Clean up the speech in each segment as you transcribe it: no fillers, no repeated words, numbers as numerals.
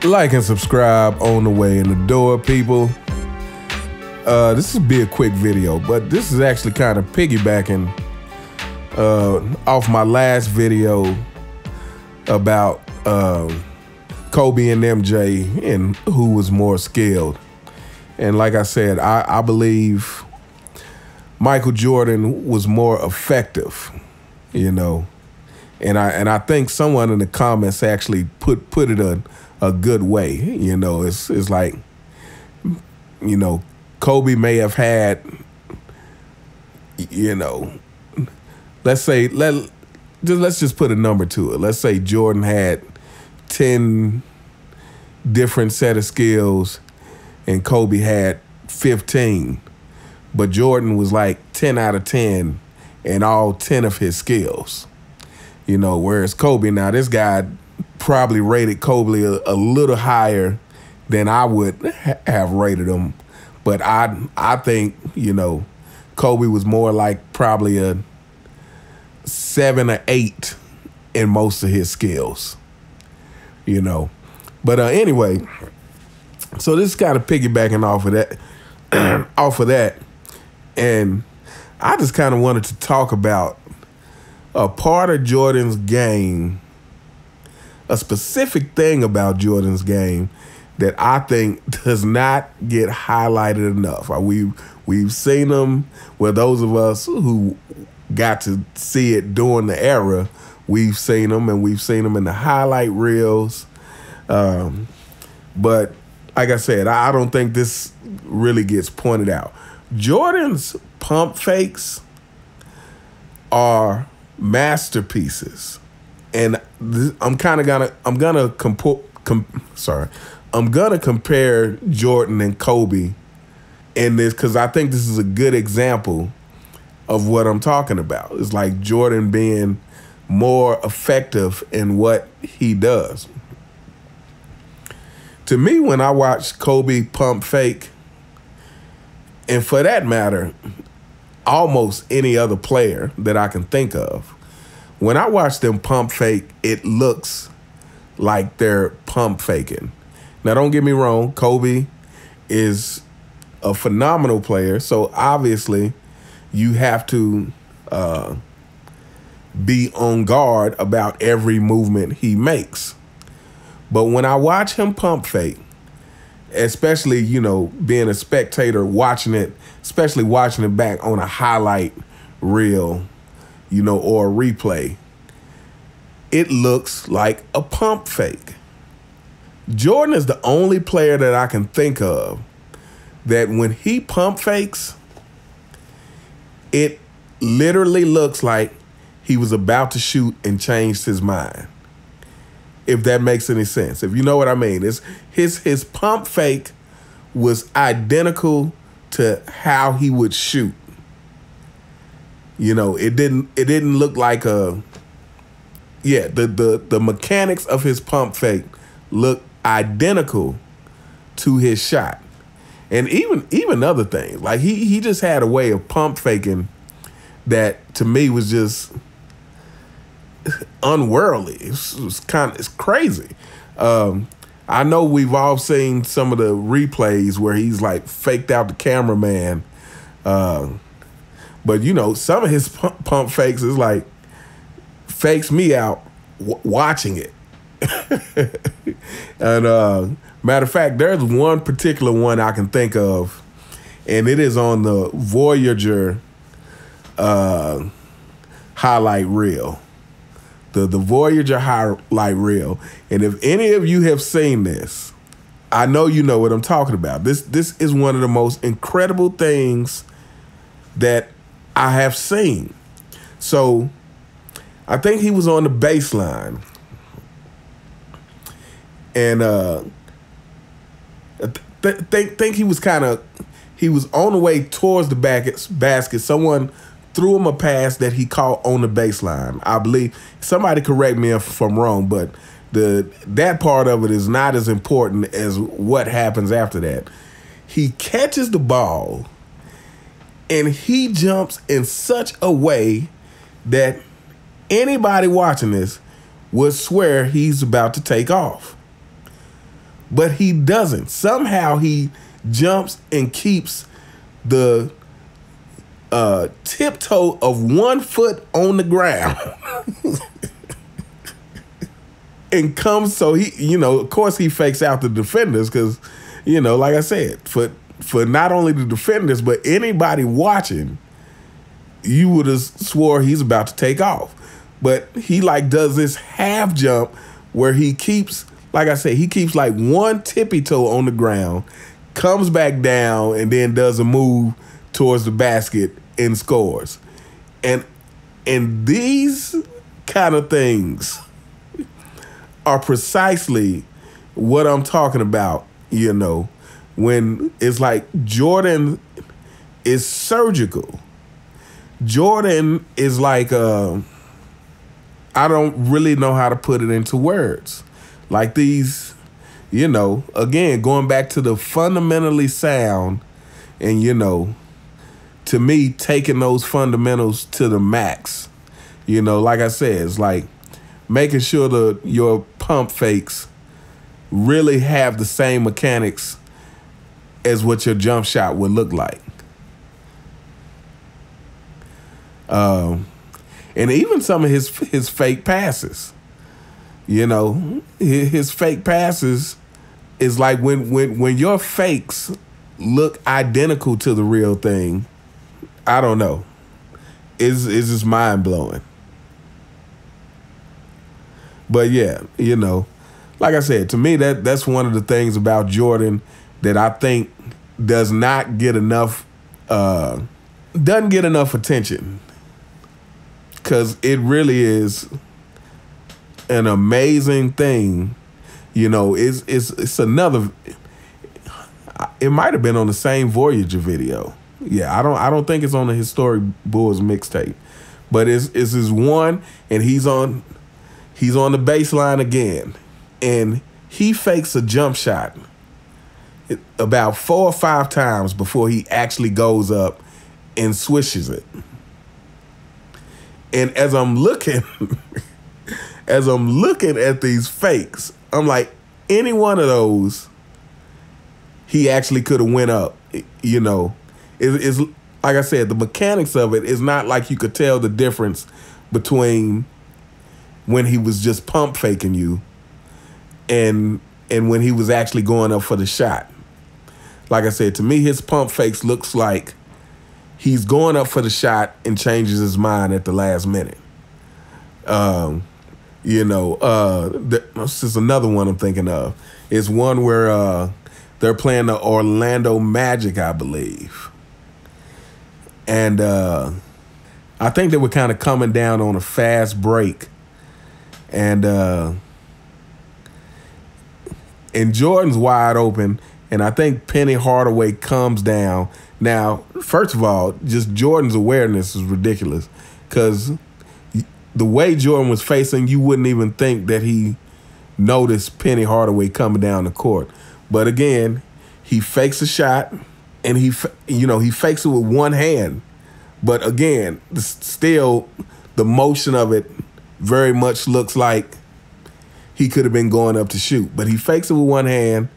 Like and subscribe on the way in the door, people. This will be a quick video, but this is actually kind of piggybacking off my last video about Kobe and MJ and who was more skilled. And like I said, I believe Michael Jordan was more effective, you know. And I think someone in the comments actually put it a good way. You know, it's like, you know, Kobe may have had, you know, let's just put a number to it. Let's say Jordan had 10 different set of skills and Kobe had 15, but Jordan was like 10 out of 10 in all 10 of his skills. You know, whereas Kobe, now this guy probably rated Kobe a little higher than I would have rated him. But I think, you know, Kobe was more like probably a 7 or 8 in most of his skills, you know. But anyway, so this is kind of piggybacking off of that, and I just kind of wanted to talk about a part of Jordan's game, a specific thing about Jordan's game that I think does not get highlighted enough. We've seen them, well, those of us who got to see it during the era, we've seen them, and we've seen them in the highlight reels. But like I said, I don't think this really gets pointed out. Jordan's pump fakes are masterpieces, and I'm gonna compare Jordan and Kobe in this because I think this is a good example of what I'm talking about. It's like Jordan being more effective in what he does. To me, when I watch Kobe pump fake, and for that matter, almost any other player that I can think of, when I watch them pump fake, it looks like they're pump faking. Now, don't get me wrong, Kobe is a phenomenal player, so obviously you have to be on guard about every movement he makes. But when I watch him pump fake, especially, you know, being a spectator watching it, especially watching it back on a highlight reel, you know, or a replay, it looks like a pump fake. Jordan is the only player that I can think of that when he pump fakes, it literally looks like he was about to shoot and changed his mind. If that makes any sense. If you know what I mean. It's his pump fake was identical to how he would shoot. You know, it didn't look like the mechanics of his pump fake look identical to his shot. And even other things. Like he just had a way of pump faking that to me was just unworldly. It's crazy. I know we've all seen some of the replays where he's like faked out the cameraman. But you know, some of his pump fakes is like fakes me out watching it. And matter of fact, there's one particular one I can think of, and it is on the Voyager highlight reel. The Voyager highlight reel. And if any of you have seen this, I know you know what I'm talking about. This is one of the most incredible things that I have seen. So I think he was on the baseline. And think he was on the way towards the basket. Someone threw him a pass that he caught on the baseline. I believe, somebody correct me if I'm wrong, but that part of it is not as important as what happens after that. He catches the ball and he jumps in such a way that anybody watching this would swear he's about to take off. but he doesn't. Somehow he jumps and keeps the tiptoe of 1 foot on the ground. And comes, so he, of course he fakes out the defenders because, like I said, for not only the defenders, but anybody watching, you would have swore he's about to take off. But he does this half jump where he keeps, like I said, he keeps like 1 tippy toe on the ground, comes back down, and then does a move towards the basket and scores. And these kind of things are precisely what I'm talking about, when it's like Jordan is surgical. Jordan is like, I don't really know how to put it into words. Like these, again, going back to the fundamentally sound and, to me, taking those fundamentals to the max. Like I said, it's like making sure your pump fakes really have the same mechanics as what your jump shot would look like. And even some of his fake passes, his fake passes is like when your fakes look identical to the real thing, I don't know. It's just mind blowing. But yeah, like I said, to me that's one of the things about Jordan that I think doesn't get enough attention. Because it really is an amazing thing. It's another. It might have been on the same Voyager video. Yeah, I don't think it's on the Historic Bulls mixtape, but it's his one, and he's on the baseline again, and he fakes a jump shot about 4 or 5 times before he actually goes up and swishes it. And as I'm looking at these fakes, I'm like, any one of those, he actually could have went up. It's like I said, the mechanics of it is not like you could tell the difference between when he was just pump faking you and when he was actually going up for the shot. Like I said, to me, his pump fakes looks like he's going up for the shot and changes his mind at the last minute. This is another one I'm thinking of. It's one where they're playing the Orlando Magic, I believe. And I think they were kind of coming down on a fast break. And Jordan's wide open, and I think Penny Hardaway comes down. Now, first of all, just Jordan's awareness is ridiculous because the way Jordan was facing, you wouldn't even think that he noticed Penny Hardaway coming down the court. But again, he fakes a shot, and he fakes it with one hand. But again, still the motion of it very much looks like he could have been going up to shoot. But he fakes it with one hand,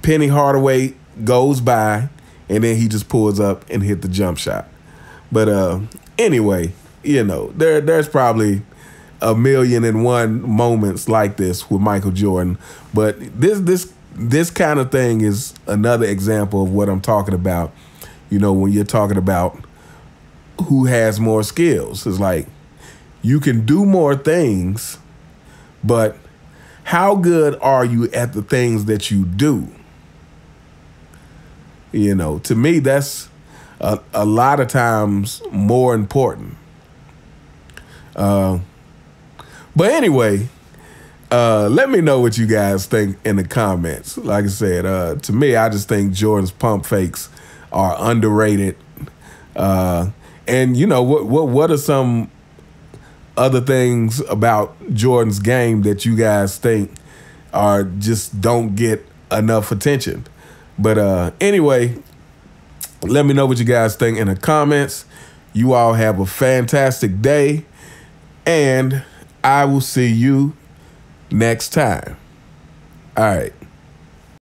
Penny Hardaway goes by, and then he just pulls up and hit the jump shot. But anyway, there's probably 1,000,001 moments like this with Michael Jordan. But this kind of thing is another example of what I'm talking about. When you're talking about who has more skills, it's like you can do more things, but how good are you at the things that you do? To me, that's a lot of times more important. But anyway, let me know what you guys think in the comments. Like I said, to me, I just think Jordan's pump fakes are underrated. And what are some other things about Jordan's game that you guys think are just don't get enough attention? But anyway, let me know what you guys think in the comments. You all have a fantastic day, and I will see you next time. All right.